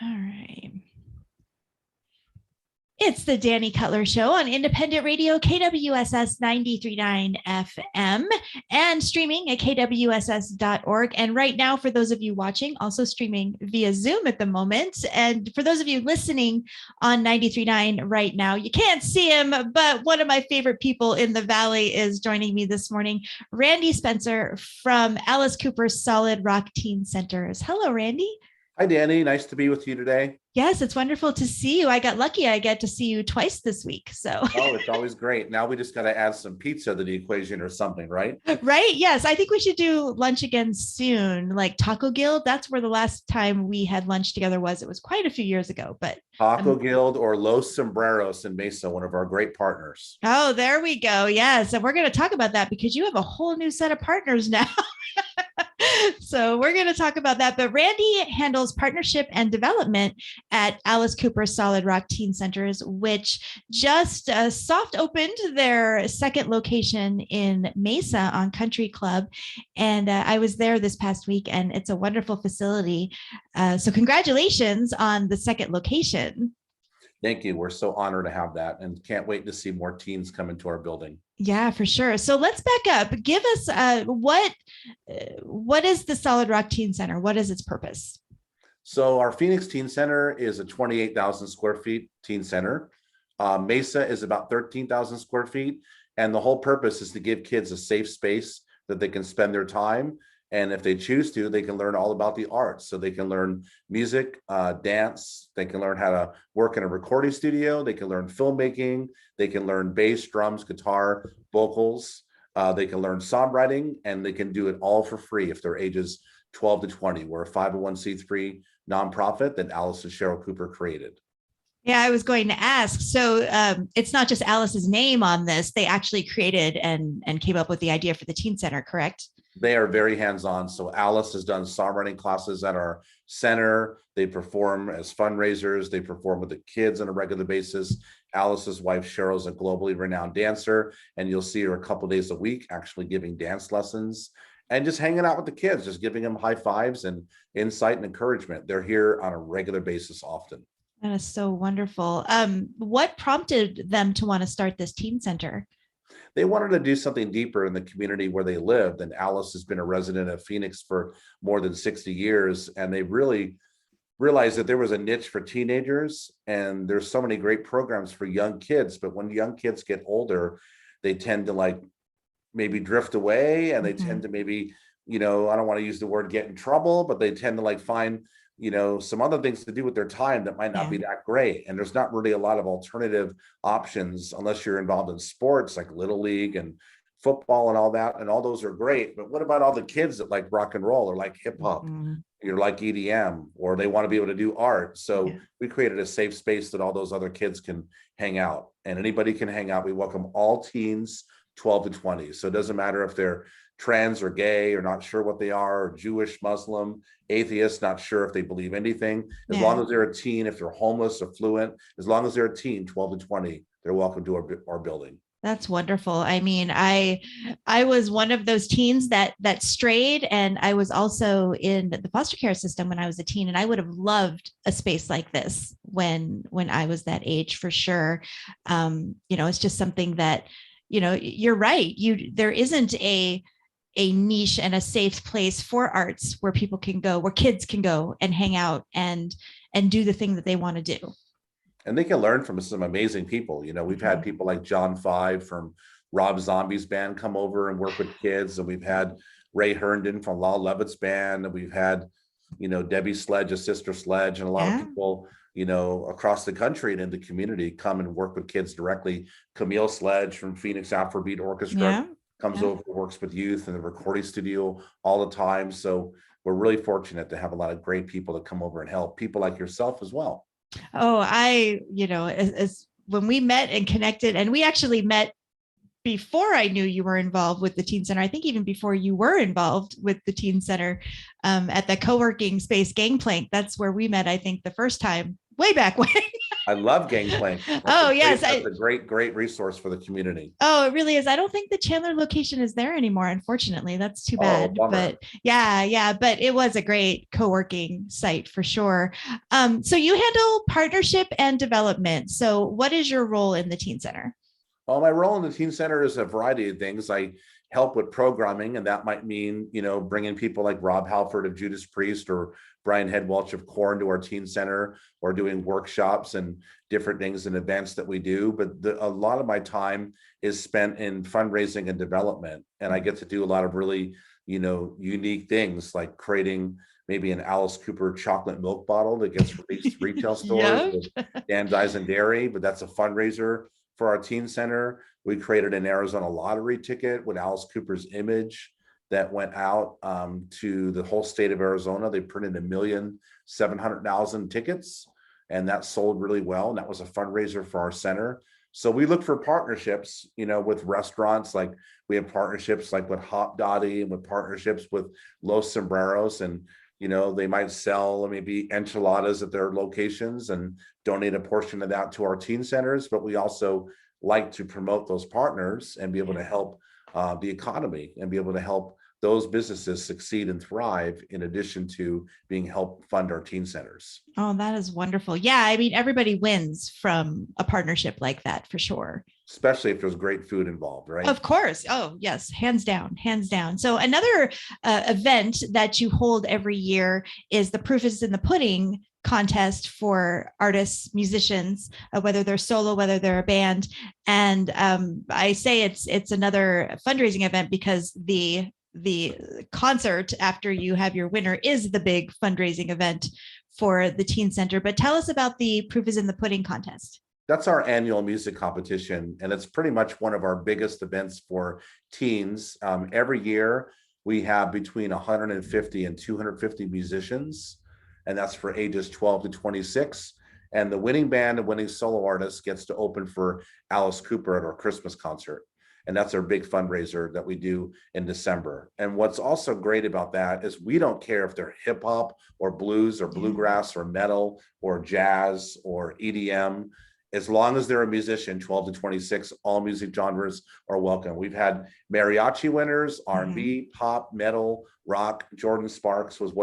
All right. It's the Dani Cutler Show on independent radio, KWSS 93.9 FM, and streaming at kwss.org. And right now, for those of you watching, also streaming via Zoom at the moment. And for those of you listening on 93.9 right now, you can't see him, but one of my favorite people in the Valley is joining me this morning, Randy Spencer from Alice Cooper's Solid Rock Teen Centers. Hello, Randy. Hi, Dani. Nice to be with you today. Yes, it's wonderful to see you. I got lucky. I get to see you twice this week. So it's always great. Now we just got to add some pizza to the equation or something, right? Right. Yes. I think we should do lunch again soon, like Taco Guild. That's where the last time we had lunch together was. It was quite a few years ago, but Taco Guild or Los Sombreros in Mesa, one of our great partners. Oh, there we go. Yes. And we're going to talk about that because you have a whole new set of partners now. So we're going to talk about that. But Randy handles partnership and development at Alice Cooper Solid Rock Teen Centers, which just soft opened their second location in Mesa on Country Club. And I was there this past week, and it's a wonderful facility. So congratulations on the second location. Thank you. We're so honored to have that and can't wait to see more teens come into our building. Yeah, for sure. So let's back up. Give us what is the Solid Rock Teen Center? What is its purpose? So our Phoenix Teen Center is a 28,000 square feet teen center. Mesa is about 13,000 square feet. And the whole purpose is to give kids a safe space that they can spend their time. And if they choose to, they can learn all about the arts. So they can learn music, dance. They can learn how to work in a recording studio. They can learn filmmaking. They can learn bass, drums, guitar, vocals. They can learn songwriting, and they can do it all for free if they're ages 12 to 20. We're a 501c3 nonprofit that Alice and Cheryl Cooper created. Yeah, I was going to ask. So it's not just Alice's name on this. They actually created and came up with the idea for the Teen Center, correct? They are very hands-on. So Alice has done songwriting classes at our center. They perform as fundraisers. They perform with the kids on a regular basis. Alice's wife, Cheryl, is a globally renowned dancer, and you'll see her a couple of days a week actually giving dance lessons and just hanging out with the kids, just giving them high fives and insight and encouragement. They're here on a regular basis often. That is so wonderful. What prompted them to want to start this teen center? They wanted to do something deeper in the community where they lived. And Alice has been a resident of Phoenix for more than 60 years. And they really realized that there was a niche for teenagers. And there's so many great programs for young kids. But when young kids get older, they tend to maybe drift away, and they tend to maybe, I don't want to use the word get in trouble, but they tend to find some other things to do with their time that might not be that great. And there's not really a lot of alternative options unless you're involved in sports like Little League and football and all that. And all those are great. But what about all the kids that like rock and roll or like hip hop, or like EDM, or they want to be able to do art? So we created a safe space that all those other kids can hang out, and anybody can hang out. We welcome all teens 12 to 20. So it doesn't matter if they're trans or gay or not sure what they are, or Jewish, Muslim, atheist, not sure if they believe anything. As long as they're a teen, if they're homeless or fluent, as long as they're a teen, 12 to 20, they're welcome to our building. That's wonderful. I mean, I was one of those teens that strayed, and I was also in the foster care system when I was a teen, and I would have loved a space like this when I was that age, for sure. It's just something that, you're right. There isn't a niche and a safe place for arts where people can go, where kids can go and hang out and do the thing that they want to do. And they can learn from some amazing people. We've had people like John Five from Rob Zombie's band come over and work with kids. And we've had Ray Herndon from Law Levitt's band. And we've had, Debbie Sledge, a Sister Sledge, and a lot of people, across the country and in the community come and work with kids directly. Camille Sledge from Phoenix Afrobeat Orchestra comes over, works with youth in the recording studio all the time. So we're really fortunate to have a lot of great people that come over and help, people like yourself as well. Oh, as when we met and connected, and we actually met before I knew you were involved with the Teen Center. I think even before you were involved with the Teen Center, at the co-working space Gangplank. That's where we met, I think, the first time, way back when. I love Gangplank. Oh, yes. That's a great resource for the community. Oh, it really is. I don't think the Chandler location is there anymore, unfortunately. That's too Oh, bad. bummer. But yeah, but it was a great co-working site for sure. So you handle partnership and development. So what is your role in the Teen Center? Well, my role in the teen center is a variety of things. I help with programming, and that might mean, bringing people like Rob Halford of Judas Priest or Brian Headwelch of Korn to our teen center, or doing workshops and different things and events that we do. But a lot of my time is spent in fundraising and development, and I get to do a lot of really, unique things like creating maybe an Alice Cooper chocolate milk bottle that gets released to retail stores Yep. with Dan Dyson Dairy, but that's a fundraiser for our teen center. We created an Arizona lottery ticket with Alice Cooper's image that went out to the whole state of Arizona. They printed 1,700,000 tickets, and that sold really well. And that was a fundraiser for our center. So we look for partnerships, with restaurants. Like we have partnerships like with Hot Dottie, and with partnerships with Los Sombreros, and they might sell maybe enchiladas at their locations and donate a portion of that to our teen centers. But we also like to promote those partners and be able to help the economy and be able to help those businesses succeed and thrive, in addition to being help fund our teen centers. Oh, that is wonderful. Yeah, I mean, everybody wins from a partnership like that for sure. Especially if there's great food involved, right? Of course. Oh, yes, hands down, hands down. So another event that you hold every year is the Proof is in the Pudding contest for artists, musicians, whether they're solo, whether they're a band. And I say it's another fundraising event because the concert after you have your winner is the big fundraising event for the teen center. But tell us about the Proof is in the Pudding contest. That's our annual music competition, and it's pretty much one of our biggest events for teens. Every year we have between 150 and 250 musicians, and that's for ages 12 to 26. And the winning band and winning solo artist gets to open for Alice Cooper at our Christmas concert. And that's our big fundraiser that we do in December. And what's also great about that is we don't care if they're hip hop or blues or bluegrass or metal or jazz or EDM. As long as they're a musician, 12 to 26, all music genres are welcome. We've had mariachi winners, R&B, pop, metal, rock. Jordan Sparks was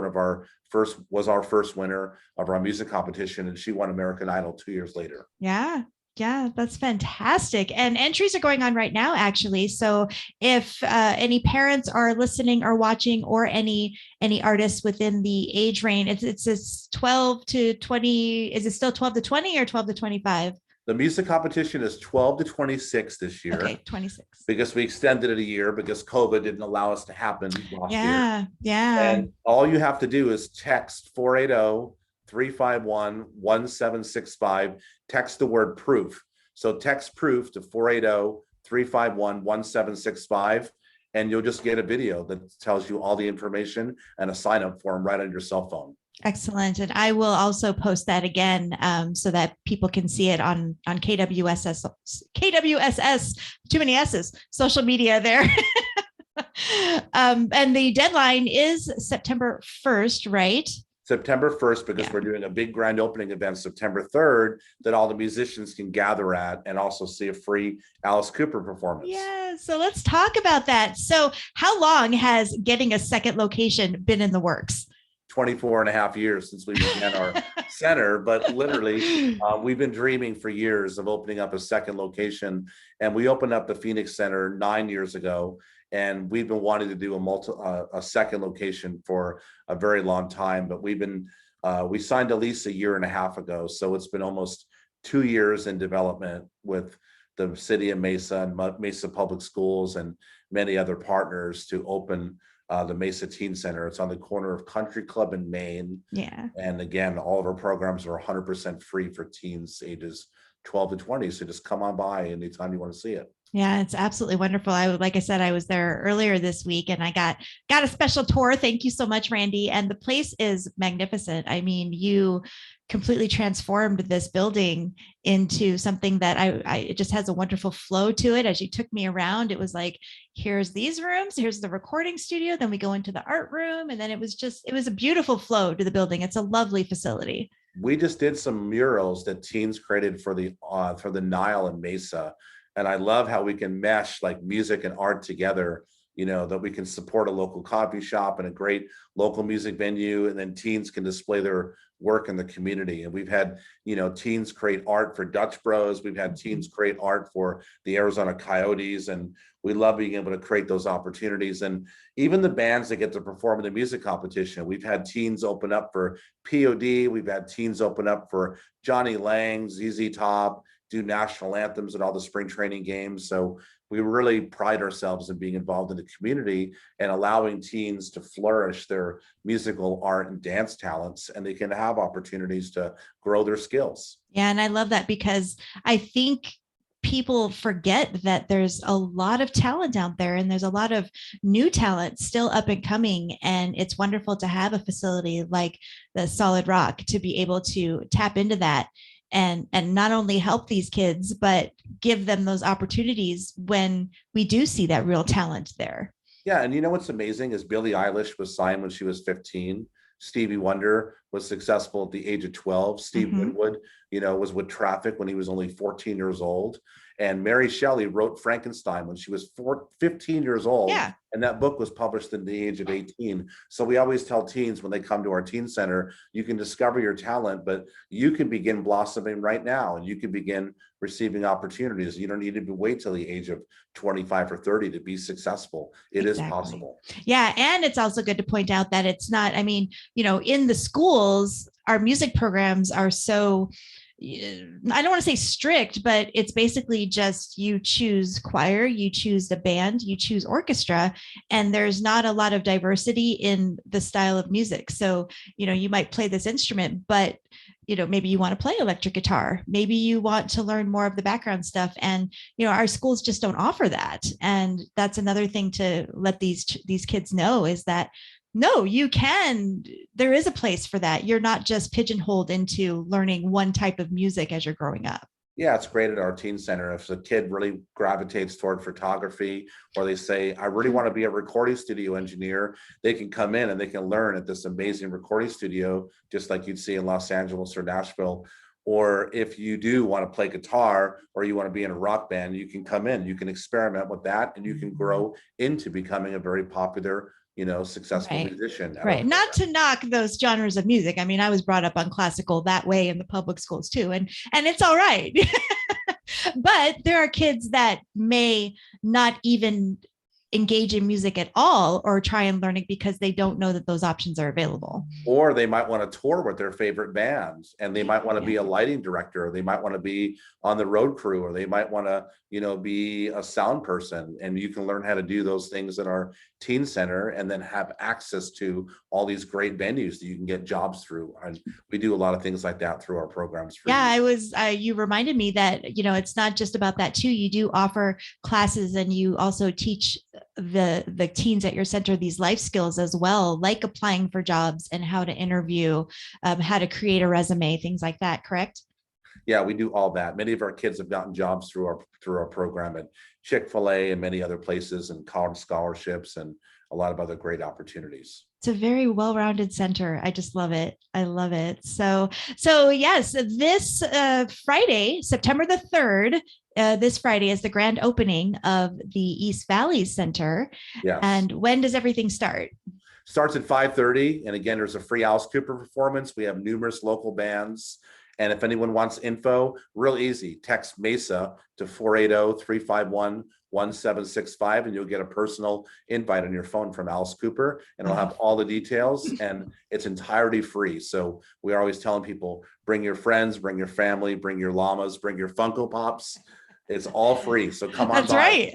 our first winner of our music competition, and she won American Idol 2 years later. Yeah, that's fantastic. And entries are going on right now, actually. So if any parents are listening or watching, or any artists within the age range, it's 12 to 20. Is it still 12 to 20 or 12 to 25? The music competition is 12 to 26 this year. Okay, 26. Because we extended it a year because COVID didn't allow us to happen last year. Yeah. And all you have to do is text 480-351-1765. Text the word proof. So text proof to 480-351-1765, and you'll just get a video that tells you all the information and a sign up form right on your cell phone. Excellent. And I will also post that again so that people can see it on KWSS, too many S's, social media there. And the deadline is September 1st, right? September 1st, because we're doing a big grand opening event September 3rd that all the musicians can gather at, and also see a free Alice Cooper performance. Yeah, so let's talk about that. So how long has getting a second location been in the works? 24 and a half years since we began our center, but literally we've been dreaming for years of opening up a second location. And we opened up the Phoenix Center 9 years ago, and we've been wanting to do a second location for a very long time. But we signed a lease a year and a half ago, so it's been almost 2 years in development with the city of Mesa and Mesa Public Schools and many other partners to open the Mesa Teen Center. It's on the corner of Country Club in Maine. Yeah. And again, all of our programs are 100% free for teens ages 12 to 20. So just come on by anytime you want to see it. Yeah, it's absolutely wonderful. Like I said, I was there earlier this week and I got a special tour. Thank you so much, Randy. And the place is magnificent. I mean, you completely transformed this building into something that it just has a wonderful flow to it. As you took me around, it was like, here's these rooms, here's the recording studio, then we go into the art room. And then it was a beautiful flow to the building. It's a lovely facility. we just did some murals that teens created for the Nile and Mesa, and I love how we can mesh like music and art together. That we can support a local coffee shop and a great local music venue, and then teens can display their work in the community. And we've had teens create art for Dutch Bros. We've had teens create art for the Arizona Coyotes, and we love being able to create those opportunities. And even the bands that get to perform in the music competition, we've had teens open up for POD. We've had teens open up for Johnny Lang, ZZ Top, do national anthems at all the spring training games. So we really pride ourselves in being involved in the community and allowing teens to flourish their musical, art, and dance talents, and they can have opportunities to grow their skills. Yeah, and I love that, because I think people forget that there's a lot of talent out there, and there's a lot of new talent still up and coming. And it's wonderful to have a facility like the Solid Rock to be able to tap into that and not only help these kids, but give them those opportunities when we do see that real talent there. Yeah, and what's amazing is Billie Eilish was signed when she was 15. Stevie Wonder was successful at the age of 12. Steve Winwood, was with Traffic when he was only 14 years old. And Mary Shelley wrote Frankenstein when she was 15 years old. Yeah. And that book was published at the age of 18. So we always tell teens when they come to our teen center, you can discover your talent, but you can begin blossoming right now, and you can begin receiving opportunities. You don't need to wait till the age of 25 or 30 to be successful. It is possible. Yeah. And it's also good to point out that it's not, in the schools, our music programs are so, I don't want to say strict, but it's basically just you choose choir, you choose the band, you choose orchestra, and there's not a lot of diversity in the style of music. So, you might play this instrument, but maybe you want to play electric guitar. Maybe you want to learn more of the background stuff. And, our schools just don't offer that. And that's another thing to let these kids know, is that no, you can, there is a place for that. You're not just pigeonholed into learning one type of music as you're growing up. Yeah, it's great at our teen center. If the kid really gravitates toward photography, or they say, I really want to be a recording studio engineer, they can come in and they can learn at this amazing recording studio, just like you'd see in Los Angeles or Nashville. Or if you do want to play guitar, or you want to be in a rock band, you can come in, you can experiment with that, and you can grow into becoming a very popular successful musician. Right. Not to knock those genres of music. I was brought up on classical that way in the public schools too. And it's all right. But there are kids that may not even engage in music at all, or try and learn it because they don't know that those options are available. Or they might want to tour with their favorite bands, and they might want to be a lighting director, or they might want to be on the road crew, or they might want to, be a sound person. And you can learn how to do those things at our teen center, and then have access to all these great venues that you can get jobs through. And we do a lot of things like that through our programs. You reminded me that, it's not just about that too. You do offer classes, and you also teach the teens at your center these life skills as well, like applying for jobs and how to interview, how to create a resume, things like that, correct? Yeah, we do all that. Many of our kids have gotten jobs through our program at Chick-fil-A and many other places, and college scholarships, and a lot of other great opportunities. It's a very well-rounded center. I just love it. I love it. So yes, this Friday, September the 3rd, this Friday is the grand opening of the East Valley Center. Yes. And when does everything start? Starts at 5:30. And again, there's a free Alice Cooper performance. We have numerous local bands. And if anyone wants info, real easy, text MESA to 480-351-1765, and you'll get a personal invite on your phone from Alice Cooper, and it'll have all the details, and it's entirely free. So we're always telling people, bring your friends, bring your family, bring your llamas, bring your Funko Pops. It's all free. So come on. That's right.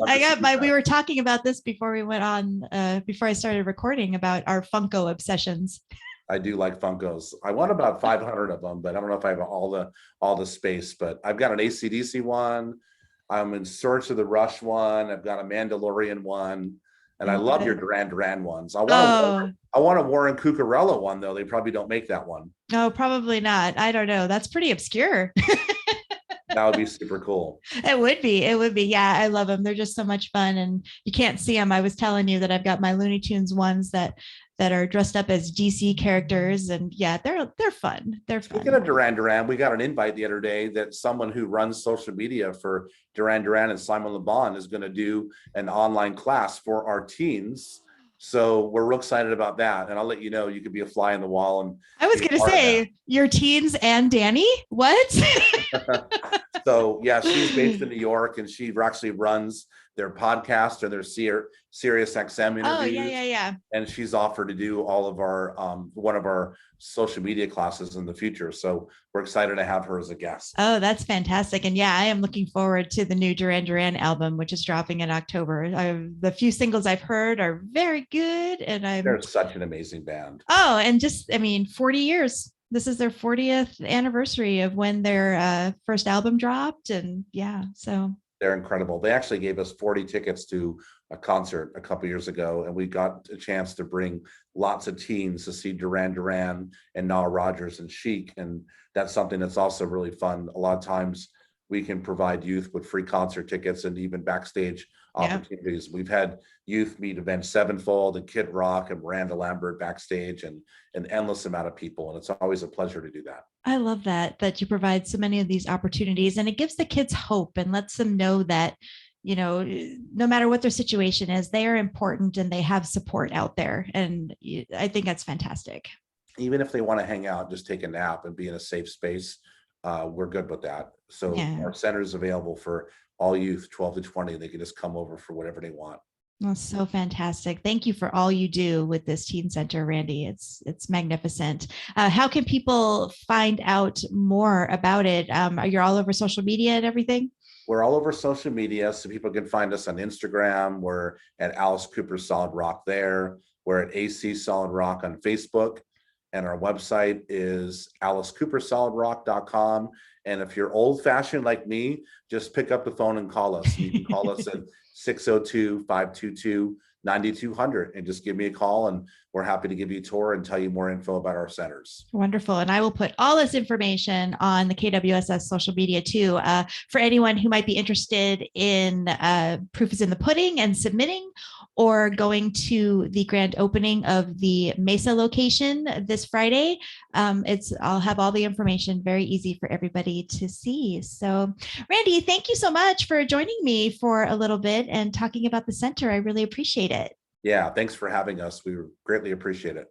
We were talking about this before we went on, before I started recording, about our Funko obsessions. I do like Funkos. I want about 500 of them, but I don't know if I have all the space. But I've got an AC/DC one. I'm in Search of the Rush one. I've got a Mandalorian one, and I love your Duran Duran ones. I want a Warren Cucurella one, though. They probably don't make that one. No, probably not. I don't know. That's pretty obscure. That would be super cool. It would be. Yeah, I love them. They're just so much fun, and you can't see them. I was telling you that I've got my Looney Tunes ones that that are dressed up as DC characters, and yeah, they're fun. They're Speaking fun. of Duran Duran, we got an invite the other day that someone who runs social media for Duran Duran and Simon Le Bon is going to do an online class for our teens. So we're real excited about that. And I'll let you know, you could be a fly in the wall and I was be a going to part of that. say your teens and Dani. What? So yeah, she's based in New York, and she actually runs their podcast or their Sirius XM Oh, interviews. yeah. And she's offered to do all of our one of our social media classes in the future. So we're excited to have her as a guest. Oh, that's fantastic. And yeah, I am looking forward to the new Duran Duran album, which is dropping in October. The few singles I've heard are very good. And They're such an amazing band. Oh, and just, I mean, 40 years. This is their 40th anniversary of when their first album dropped. And yeah, so they're incredible. They actually gave us 40 tickets to a concert a couple years ago, and we got a chance to bring lots of teens to see Duran Duran and Nile Rodgers and Chic. And that's something that's also really fun. A lot of times we can provide youth with free concert tickets and even backstage opportunities. We've had youth meet Avenged Sevenfold and Kid Rock and Miranda Lambert backstage, and an endless amount of people. And it's always a pleasure to do that. I love that you provide so many of these opportunities, and it gives the kids hope and lets them know that, you know, no matter what their situation is, they are important and they have support out there. And I think that's fantastic. Even if they want to hang out, just take a nap and be in a safe space, we're good with that. So our center is available for all youth 12 to 20. They can just come over for whatever they want. That's so fantastic. Thank you for all you do with this teen center, Randy. It's magnificent. How can people find out more about it? You're all over social media and everything? We're all over social media, so people can find us on Instagram. We're at Alice Cooper Solid Rock there. We're at AC Solid Rock on Facebook. And our website is alicecoopersolidrock.com. And if you're old fashioned like me, just pick up the phone and call us. You can call us at 602-522-9200 and just give me a call, and we're happy to give you a tour and tell you more info about our centers. Wonderful. And I will put all this information on the KWSS social media too, for anyone who might be interested in Proof is in the Pudding and submitting, or going to the grand opening of the Mesa location this Friday. I'll have all the information very easy for everybody to see. So Randy, thank you so much for joining me for a little bit and talking about the center. I really appreciate it. Yeah, thanks for having us. We greatly appreciate it.